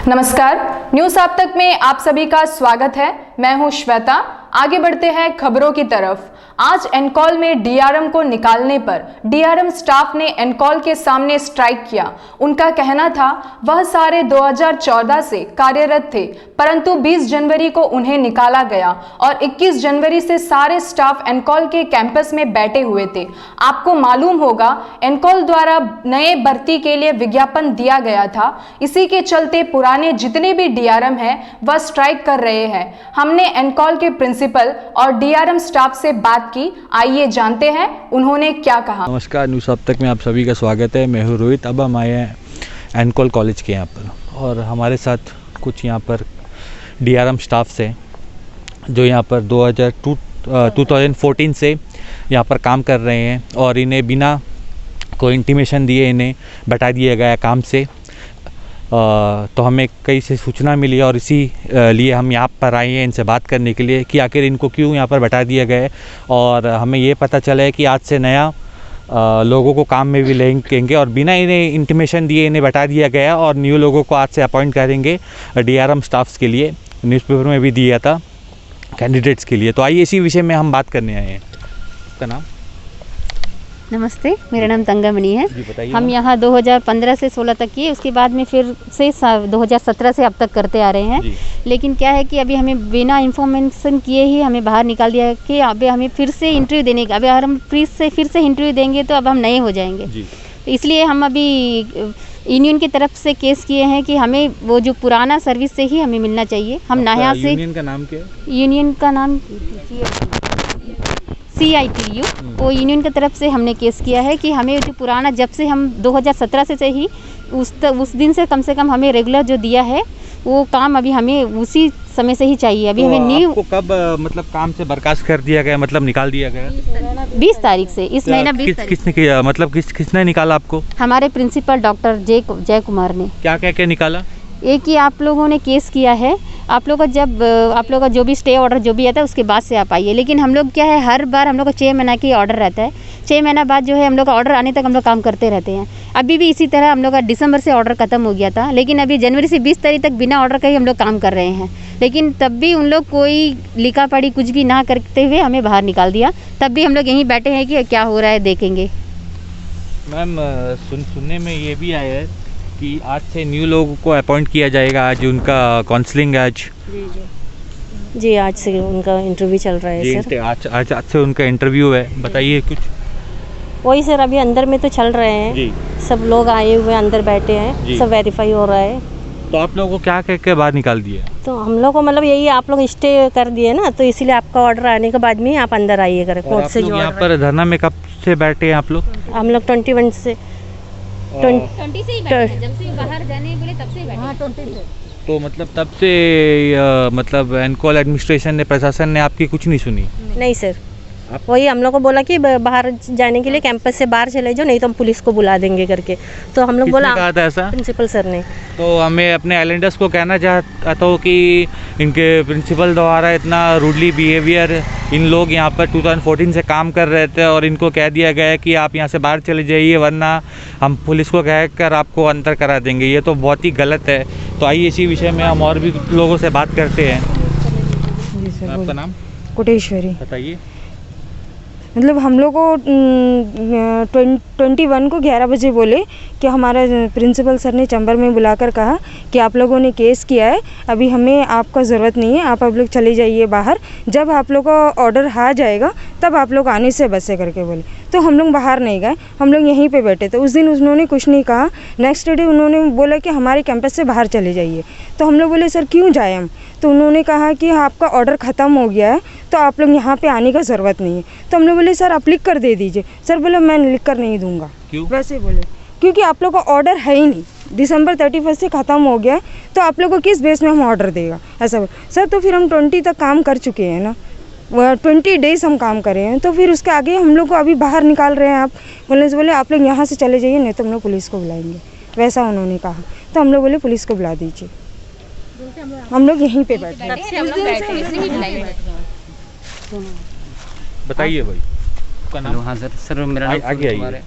नमस्कार, न्यूज़ आप तक में आप सभी का स्वागत है। मैं हूं श्वेता। आगे बढ़ते हैं खबरों की तरफ। आज एनकॉल में डीआरएम को निकालने पर डीआरएम स्टाफ ने एनकॉल के सामने स्ट्राइक किया। उनका कहना था वह सारे 2014 से कार्यरत थे, परंतु 20 जनवरी को उन्हें निकाला गया और 21 जनवरी से सारे स्टाफ एनकॉल के कैंपस में बैठे हुए थे। आपको मालूम होगा, एनकॉल द्वारा नए भर्ती के लिए विज्ञापन दिया गया था। इसी के चलते पुराने जितने भी डीआरएम हैं वह स्ट्राइक कर रहे हैं। हमने एनकॉल के प्रिंसिपल और डीआरएम स्टाफ से बात की। आइए जानते हैं उन्होंने क्या कहा। नमस्कार, न्यूज़ अब तक में आप सभी का स्वागत है। मैं हूँ रोहित। अब हम आए हैं एनकॉल कॉलेज के यहाँ पर और हमारे साथ कुछ यहाँ पर डीआरएम स्टाफ से जो यहाँ पर 2014 से यहाँ पर काम कर रहे हैं और इन्हें बिना कोई इंटीमेशन दिए इन्हें बैठा दिया गया काम से। तो हमें कई से सूचना मिली और इसी लिए हम यहाँ पर आए हैं इनसे बात करने के लिए कि आखिर इनको क्यों यहाँ पर बैठा दिया गया है। और हमें ये पता चला है कि आज से नया लोगों को काम में भी लेंगे और बिना इन्हें इंटीमेशन दिए इन्हें बैठा दिया गया और न्यू लोगों को आज से अपॉइंट करेंगे डीआरएम स्टाफ्स के लिए। न्यूज़पेपर में भी दिया था कैंडिडेट्स के लिए। तो आइए इसी विषय में हम बात करने आए हैं। आपका नाम? नमस्ते, मेरा नाम तंगामणि है। जी बताइए। हम यहाँ 2015 से 16 तक किए, उसके बाद में फिर से 2017 से अब तक करते आ रहे हैं। लेकिन क्या है कि अभी हमें बिना इन्फॉर्मेशन किए ही हमें बाहर निकाल दिया है कि अभी हमें फिर से इंटरव्यू देने का। अभी अगर हम फिर से इंटरव्यू देंगे तो अब हम नए हो जाएंगे। तो इसलिए हम अभी यूनियन की तरफ से केस किए हैं कि हमें वो जो पुराना सर्विस से ही हमें मिलना चाहिए। हम नया से। यूनियन का नाम क्या है? यूनियन का नाम CITU। वो यूनियन की तरफ से हमने केस किया है कि हमें जो पुराना, जब से हम 2017 से ही उस दिन से कम हमें रेगुलर जो दिया है वो काम अभी हमें उसी समय से ही चाहिए। अभी तो हमें न्यू आपको कब मतलब काम से बर्खास्त कर दिया गया, मतलब निकाल दिया गया? 20 तारीख से, इस महीना 20 तारीख। किसने किया, मतलब किसने निकाला आपको? हमारे प्रिंसिपल डॉक्टर जय कुमार ने। क्या निकाला? एक ही आप लोगों ने केस किया है। आप लोग का जो भी स्टे ऑर्डर जो भी आता है उसके बाद से आप आइए। लेकिन हम लोग क्या है, हर बार हम लोग का 6 महीना की ऑर्डर रहता है। 6 महीना बाद जो है हम लोग का ऑर्डर आने तक हम लोग काम करते रहते हैं। अभी भी इसी तरह हम लोग का दिसंबर से ऑर्डर ख़त्म हो गया था, लेकिन अभी जनवरी से 20 तारीख तक बिना ऑर्डर का ही हम लोग काम कर रहे हैं। लेकिन तब भी उन लोग कोई लिखा पढ़ी कुछ भी ना करते हुए हमें बाहर निकाल दिया। तब भी हम लोग यहीं बैठे हैं कि क्या हो रहा है, देखेंगे। मैम सुनने में ये भी आया है कि आज से न्यू लोगों को अपॉइंट किया जाएगा। आज उनका काउंसलिंग आज जी आज से उनका इंटरव्यू चल रहा है सर। आज से उनका इंटरव्यू है। बताइए कुछ। वही सर, अभी अंदर में तो चल रहे हैं जी। सब लोग आए हुए अंदर बैठे हैं, सब वेरीफाई हो रहा है। तो आप लोगों को क्या कह के बाहर निकाल दिया? तो हम लोग को मतलब यही, आप लोग स्टे कर दिए ना, तो इसीलिए आपका ऑर्डर आने के बाद में आप अंदर आइएगा कोर्ट से। जो यहाँ पर धरना में कब से बैठे हैं आप लोग? हम लोग 21 से 20 से ही बैठे, जब से बाहर जाने बोले तब से बैठे। हाँ, 20 से। तो मतलब तब से मतलब एनकॉल एडमिनिस्ट्रेशन ने, प्रशासन ने आपकी कुछ नहीं सुनी? नहीं सर, वही हम लोग को बोला कि बाहर जाने के लिए कैंपस से बाहर चले जाओ, नहीं तो हम पुलिस को बुला देंगे करके। तो हम लोग बोला, कहा था ऐसा? प्रिंसिपल सर ने। तो हमें अपने आइलैंडर्स को कहना चाहता हूँ कि इनके प्रिंसिपल द्वारा इतना रूडली बिहेवियर, इन लोग यहाँ पर 2014 से काम कर रहे थे और इनको कह दिया गया है कि आप यहाँ से बाहर चले जाइए वरना हम पुलिस को कहकर आपको अंतर करा देंगे। ये तो बहुत ही गलत है। तो आइए इसी विषय में हम और भी लोगों से बात करते हैं। आपका नाम? कोटेश्वरी। बताइए। मतलब हम लोग को 21 को 11 बजे बोले कि हमारा प्रिंसिपल सर ने चैम्बर में बुलाकर कहा कि आप लोगों ने केस किया है, अभी हमें आपका ज़रूरत नहीं है, आप लोग चले जाइए बाहर। जब आप लोग का ऑर्डर आ जाएगा तब आप लोग आने से बसे करके बोले। तो हम लोग बाहर नहीं गए, हम लोग यहीं पे बैठे थे। उस दिन उन्होंने कुछ नहीं कहा। नेक्स्ट डे उन्होंने बोला कि हमारे कैंपस से बाहर चले जाइए। तो हम लोग बोले सर क्यों जाए हम? तो उन्होंने कहा कि आपका ऑर्डर ख़त्म हो गया है तो आप लोग यहाँ पे आने का ज़रूरत नहीं है। तो हम लोग बोले सर आप लिख कर दे दीजिए। सर बोले मैं लिख कर नहीं दूंगा। क्यों? वैसे बोले क्योंकि आप लोग का ऑर्डर है ही नहीं, दिसंबर 31 से ख़त्म हो गया है, तो आप लोग को किस बेस में हम ऑर्डर देगा? ऐसा बोले। सर तो फिर हम 20 तक काम कर चुके हैं ना, 20 डेज़ हम काम करे हैं, तो फिर उसके आगे हम लोग को अभी बाहर निकाल रहे हैं आप? बोले आप लोग यहाँ से चले जाइए, नहीं तो हम लोग पुलिस को बुलाएंगे। वैसा उन्होंने कहा। तो हम लोग बोले पुलिस को बुला दीजिए। हम लोग यहीं पे बैठे। बताइए भाई। हाँ सर, मेरा नाम आगे कुमार है।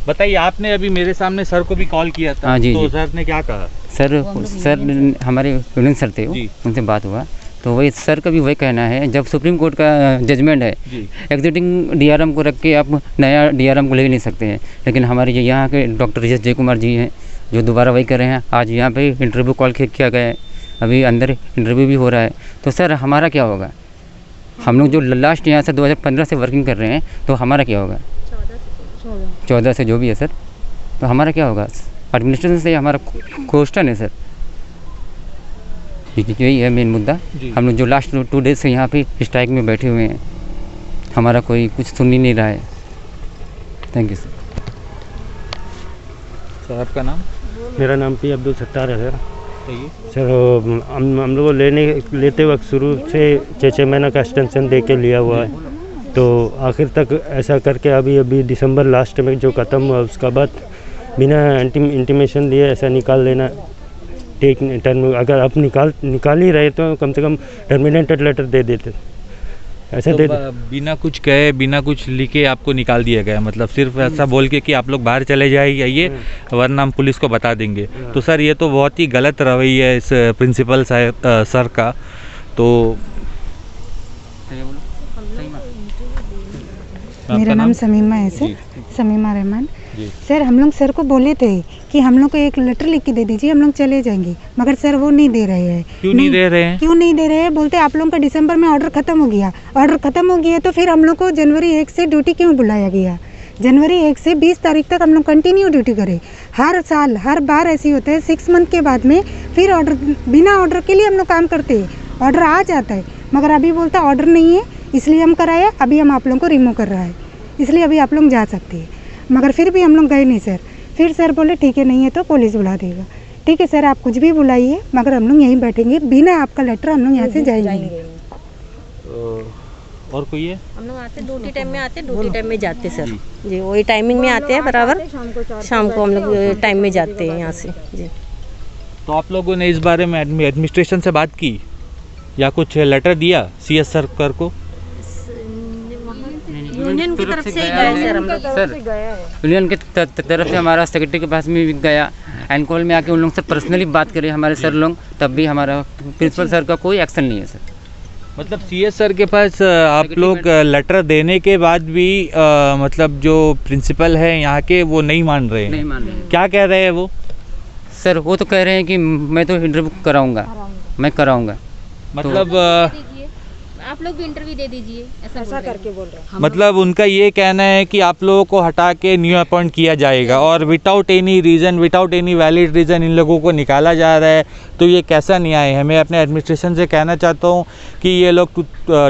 बताइए, आपने अभी मेरे सामने सर को भी कॉल किया था। हाँ जी, तो जी। सर ने क्या कहा? सर हमारे यूनियन सर थे वो, जी। उनसे बात हुआ तो वही सर का भी वही कहना है, जब सुप्रीम कोर्ट का जजमेंट है, जी। एग्जिस्टिंग डीआरएम को रख के आप नया डीआरएम को ले नहीं सकते हैं। लेकिन हमारे जो यहाँ के डॉक्टर एस जय कुमार जी हैं, जो दोबारा वही कर रहे हैं, आज यहाँ पे इंटरव्यू कॉल किया गया है, अभी अंदर इंटरव्यू भी हो रहा है। तो सर हमारा क्या होगा? हम लोग जो लास्ट यहाँ से 2015 से वर्किंग कर रहे हैं, तो हमारा क्या होगा? 14 से जो भी है सर, तो हमारा क्या होगा? एडमिनिस्ट्रेशन से हमारा क्वेश्चन है सर, यही है मेन मुद्दा। हम लोग जो लास्ट 2 डेज से यहाँ पे स्ट्राइक में बैठे हुए हैं, हमारा कोई कुछ सुन ही नहीं रहा है। Thank you sir. सर आपका नाम? मेरा नाम पी अब्दुल सत्तार है सर। बताइए। सर हम लोग लेते वक्त शुरू से 6 महीना का एक्सटेंशन दे के लिया हुआ है, तो आखिर तक ऐसा करके अभी दिसंबर लास्ट में जो ख़त्म हुआ, उसका बाद बिना इंटीमेशन दिए ऐसा निकाल लेना ठीक टर्म। अगर आप निकाल ही रहे तो कम से कम टर्मिनेटेड लेटर दे देते, ऐसा तो दे बिना कुछ कहे, बिना कुछ लिखे आपको निकाल दिया गया, मतलब सिर्फ ऐसा बोल के कि आप लोग बाहर चले जाइए वरना हम पुलिस को बता देंगे। तो सर ये तो बहुत ही गलत रवैया है इस प्रिंसिपल सर का। तो मेरा नाम समीमा है सर, समीमा रहमान। सर हम लोग सर को बोले थे कि हम लोग को एक लेटर लिख के दे दीजिए, हम लोग चले जाएंगे, मगर सर वो नहीं दे रहे हैं। क्यों नहीं दे रहे हैं? क्यों नहीं दे रहे हैं? बोलते आप लोगों का दिसंबर में ऑर्डर खत्म हो गया। ऑर्डर खत्म हो गया तो फिर हम लोग को जनवरी 1 से ड्यूटी क्यों बुलाया गया? जनवरी 1 से 20 तारीख तक हम लोग कंटिन्यू ड्यूटी करें। हर साल हर बार ऐसे होता है, 6 मंथ के बाद में फिर ऑर्डर, बिना ऑर्डर के लिए हम लोग काम करते हैं। ऑर्डर आ जाता है मगर अभी बोलता ऑर्डर नहीं है, इसलिए हम कराया, अभी हम आप लोगों को रिमूव कर रहा है, इसलिए अभी आप लोग जा सकते हैं। मगर फिर भी हम लोग गए नहीं सर। फिर सर बोले ठीक है, नहीं है तो पुलिस बुला देगा। ठीक है सर, आप कुछ भी बुलाइए, मगर हम लोग यहीं बैठेंगे, बिना आपका लेटर हम लोग यहाँ से जाएंगे। और कोई है? हम लोग आते ड्यूटी टाइम में आते, ड्यूटी टाइम में जाते सर जी, वही टाइमिंग में आते हैं बराबर। शाम को हम लोग टाइम में जाते हैं यहाँ से जी। तो आप लोगों ने इस बारे में एडमिनिस्ट्रेशन से बात की या कुछ लेटर दिया CS सर को? यूनियन की तरफ से ही गए सर हम लोग। सर यूनियन की तरफ से हमारा सेक्रेटरी के पास में भी गया, एनकॉल में आके उन लोगों से पर्सनली बात करे हमारे सर लोग, तब भी हमारा प्रिंसिपल सर का कोई एक्शन नहीं है सर। मतलब CS सर के पास आप लोग लेटर देने के बाद भी मतलब जो प्रिंसिपल है यहाँ के वो नहीं मान रहे हैं? नहीं मान रहे हैं। क्या कह रहे हैं वो? सर वो तो कह रहे हैं कि मैं तो इंटरव्यू कराऊंगा, मैं कराऊंगा। मतलब आप लोग भी इंटरव्यू दे दीजिए, ऐसा करके बोल रहे हैं। मतलब उनका ये कहना है कि आप लोगों को हटा के न्यू अपॉइंट किया जाएगा और without any reason, without any valid reason इन लोगों को निकाला जा रहा है। तो ये कैसा न्याय है? मैं अपने एडमिनिस्ट्रेशन से कहना चाहता हूँ कि ये लोग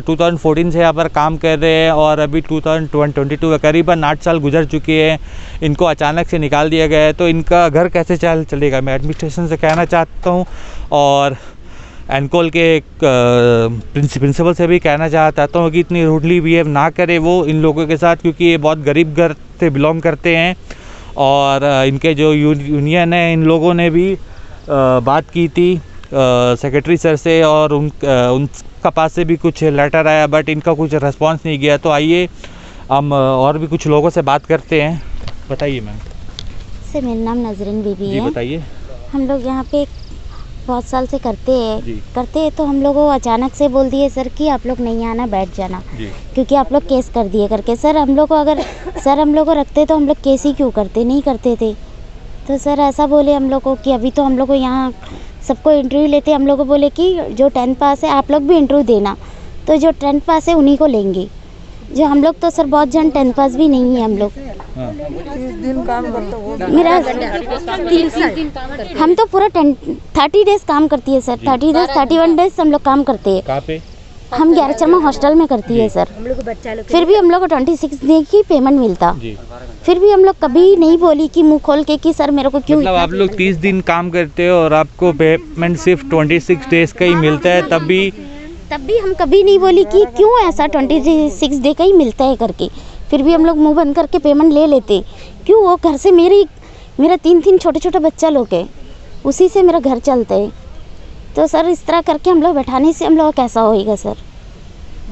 2014 से यहाँ पर काम कर रहे हैं और अभी 2022 करीबन 8 साल गुजर चुके हैं, इनको अचानक से निकाल दिया गया है, तो इनका घर कैसे चलेगा? मैं एडमिनिस्ट्रेशन से कहना चाहता हूँ और एनकॉल के प्रिंसिपल से भी कहना चाहता हूँ कि इतनी रूडली बिहेव ना करे वो इन लोगों के साथ, क्योंकि ये बहुत गरीब घर से बिलोंग करते हैं। और इनके जो यूनियन है, इन लोगों ने भी बात की थी सेक्रेटरी सर से और उनका पास से भी कुछ लेटर आया, बट इनका कुछ रिस्पॉन्स नहीं गया। तो आइए हम और भी कुछ लोगों से बात करते हैं। बताइए मैम। सर मेरा नाम नजरीन बीबी जी है। बताइए। हम लोग यहाँ पे बहुत साल से करते हैं तो हम लोगों को अचानक से बोल दिए सर कि आप लोग नहीं आना, बैठ जाना, क्योंकि आप लोग केस कर दिए करके। सर हम लोग को अगर सर हम लोग को रखते तो हम लोग केस ही क्यों करते, नहीं करते थे। तो सर ऐसा बोले हम लोग को कि अभी तो हम लोग को यहाँ सबको इंटरव्यू लेते, हम लोग को बोले कि जो 10th पास है आप लोग भी इंटरव्यू देना, तो जो 10th पास है उन्हीं को लेंगे। जो हम लोग तो सर बहुत जन 10th पास भी नहीं है हम लोग। मेरा हम तो पूरा 30 डेज काम करती है सर, 30 डेज 31 डेज हम लोग काम करते हैं। कहाँ पे? हम 11 शर्मा हॉस्टल में करती है सर। फिर भी हम लोग को 26 डे की पेमेंट मिलता, फिर भी हम लोग कभी नहीं बोली कि मुंह खोल के कि सर मेरे को क्यों। मतलब आप लोग 30 दिन काम करते हो और आपको पेमेंट सिर्फ 26 डेज का ही मिलता है, तब भी हम कभी नहीं बोली कि क्यों ऐसा 26 डे का ही मिलता है करके। फिर भी हम लोग मुंह बंद करके पेमेंट ले लेते। क्यों? वो घर से मेरा 3 छोटे छोटे बच्चा लोग है, उसी से मेरा घर चलता है। तो सर इस तरह करके हम लोग बैठाने से हम लोग कैसा होएगा सर?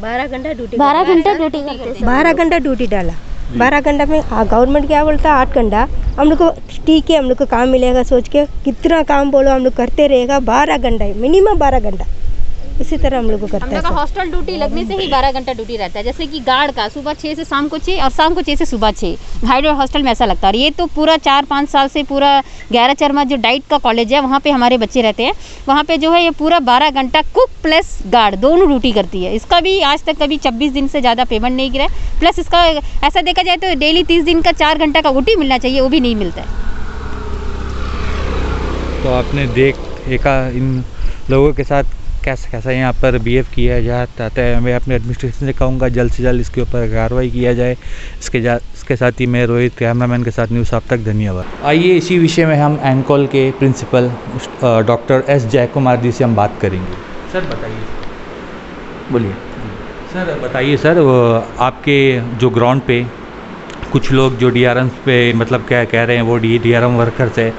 12 घंटा ड्यूटी, 12 घंटा ड्यूटी करते, 12 घंटा ड्यूटी डाला 12 घंटा में गवर्नमेंट क्या बोलता है 8 घंटा। हम लोग को ठीक है, हम लोग को काम मिलेगा सोच के कितना काम बोलो हम लोग करते रहेगा। 12 घंटा मिनिमम 12 घंटा इसी तरह हम लोग को करता है। हम लोग का हॉस्टल ड्यूटी लगने से ही 12 घंटा ड्यूटी रहता है। जैसे कि गार्ड का सुबह 6 से शाम को 6 और शाम को 6 से सुबह 6 हाइड्रो हॉस्टल में ऐसा लगता है। और ये तो पूरा 4-5 साल से पूरा 11 चरमा जो डाइट का कॉलेज है वहाँ पे हमारे बच्चे रहते हैं। वहाँ पे जो है ये पूरा 12 घंटा कुक प्लस गार्ड दोनों ड्यूटी करती है। इसका भी आज तक कभी 26 दिन से ज़्यादा पेमेंट नहीं गिरा है। प्लस इसका ऐसा देखा जाए तो डेली 30 दिन का 4 घंटा का OT मिलना चाहिए, वो भी नहीं मिलता है। तो आपने देखा इन लोगों के साथ कैसा यहाँ पर बिहेव किया जाता है। मैं अपने एडमिनिस्ट्रेशन से कहूँगा जल्द से जल्द इसके ऊपर कार्रवाई किया जाए। इसके साथ ही मैं रोहित कैमरामैन के साथ न्यूज़ आप तक धन्यवाद। आइए इसी विषय में हम एनकॉल के प्रिंसिपल डॉक्टर एस जयकुमार जी से हम बात करेंगे। सर बताइए। बोलिए सर। बताइए सर, आपके जो ग्राउंड पे कुछ लोग जो DRM पे मतलब क्या कह रहे हैं वो DRM वर्कर्स है,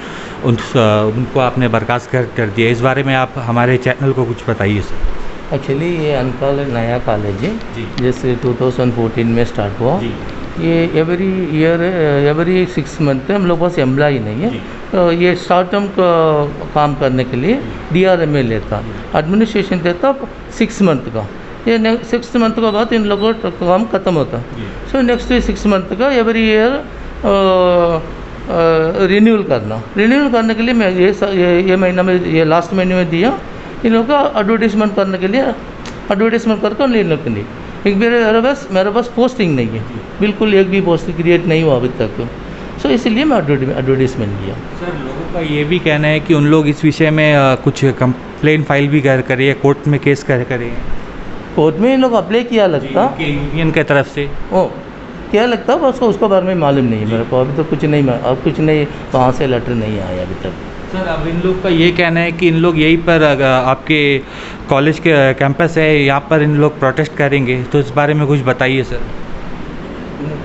उनको आपने बर्खास्त कर दिया। इस बारे में आप हमारे चैनल को कुछ बताइए सर। एक्चुअली ये अनकॉल नया कॉलेज है जैसे 2014 में स्टार्ट हुआ। ये एवरी ईयर एवरी 6 मंथ हम लोग पास एम्प्लॉई नहीं है, तो ये शॉर्ट टर्म काम करने के लिए DRM में लेता, एडमिनिस्ट्रेशन देता 6 मंथ का। ये 6 मंथ के बाद इन लोगों का काम ख़त्म होता। सो नेक्स्ट 6 मंथ का एवरी ईयर रिन्यूअल करने के लिए मैं ये महीना में ये लास्ट महीने में दिया इन लोगों का एडवर्टीजमेंट करने के लिए, एडवर्टीजमेंट करके इन लोग के लिए। एक मेरे पास पोस्टिंग नहीं है, बिल्कुल एक भी पोस्टिंग क्रिएट नहीं हुआ अभी तक। सो इसीलिए मैं एडवर्टीजमेंट किया। सर लोगों का ये भी कहना है कि उन लोग इस विषय में कुछ कंप्लेन फाइल भी करे, कोर्ट में केस करे। कोर्ट में इन लोग अप्लाई किया लगता यूनियन की तरफ से। क्या लगता है उसको बारे में मालूम नहीं है मेरे को। अभी तो कुछ नहीं वहाँ से लेटर नहीं आया अभी तक। सर अब इन लोग का ये कहना है कि इन लोग यहीं पर आपके कॉलेज के कैंपस है यहाँ पर इन लोग प्रोटेस्ट करेंगे, तो इस बारे में कुछ बताइए सर।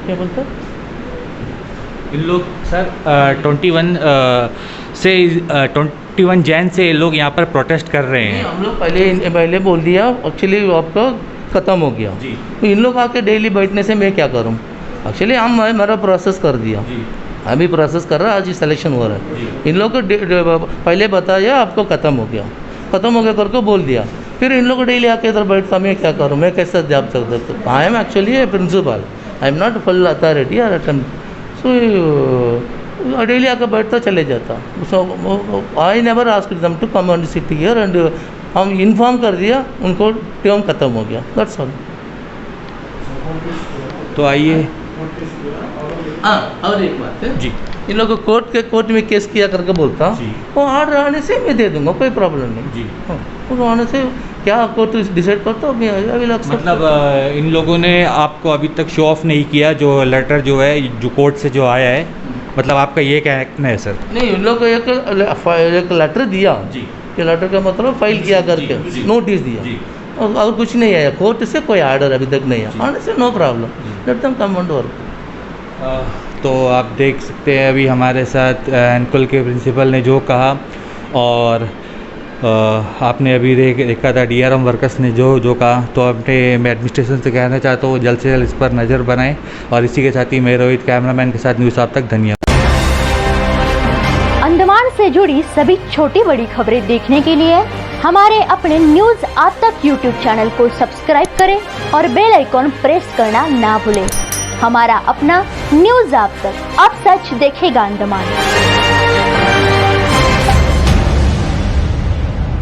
क्या बोलते इन लोग सर 21 जैन से लोग यहाँ पर प्रोटेस्ट कर रहे हैं। हम लोग पहले बोल दिया एक्चुअली आपका ख़त्म हो गया। तो इन लोग आके डेली बैठने से मैं क्या करूँ। एक्चुअली मेरा प्रोसेस कर दिया, अभी प्रोसेस कर रहा है, आज सिलेक्शन हो रहा है। इन लोग को पहले बताया आपको ख़त्म हो गया करके बोल दिया, फिर इन लोग को डेली आके इधर बैठता मैं क्या करूँ, मैं कैसे जॉब सकता। I am actually a principal, I am not full authority और अटेंड। सो डेली आकर बैठता चले जाता। So I never asked them to come and sit here and हम इन्फॉर्म कर दिया उनको, टर्म ख़त्म हो गया, दैट्स ऑल। तो आइए और एक बात है जी, इन लोगों को कोर्ट में केस किया करके बोलता, वो ऑर्डर आने से मैं दे दूंगा, कोई प्रॉब्लम नहीं जी। वो आने से क्या कोर्ट डिसाइड करता हूँ मतलब इन लोगों ने आपको अभी तक शो ऑफ नहीं किया जो लेटर जो है जो कोर्ट से जो आया है, मतलब आपका ये कहना है सर? नहीं, इन लोग को एक लेटर दिया जी, कि लेटर का मतलब फाइल किया करके नोटिस दिया और कुछ नहीं आया कोर्ट से, कोई आर्डर अभी तक नहीं आया। आने से no problem, let them come and work. तो आप देख सकते हैं अभी हमारे साथ एनकॉल के प्रिंसिपल ने जो कहा, और आपने अभी देखा था DRM वर्कर्स ने जो कहा। तो अपने मैं एडमिनिस्ट्रेशन से कहना चाहता हूँ जल्द से जल्द इस पर नज़र बनाएं। और इसी के साथ ही मैं रोहित कैमरामैन के साथ न्यूज़ आप तक धन्यवाद। अंडमान से जुड़ी सभी छोटी बड़ी खबरें देखने के लिए हमारे अपने न्यूज़ आज तक YouTube चैनल को सब्सक्राइब करें और बेल आइकॉन प्रेस करना ना भूलें। हमारा अपना न्यूज़ आप तक, अब सच देखेगा अंडमान।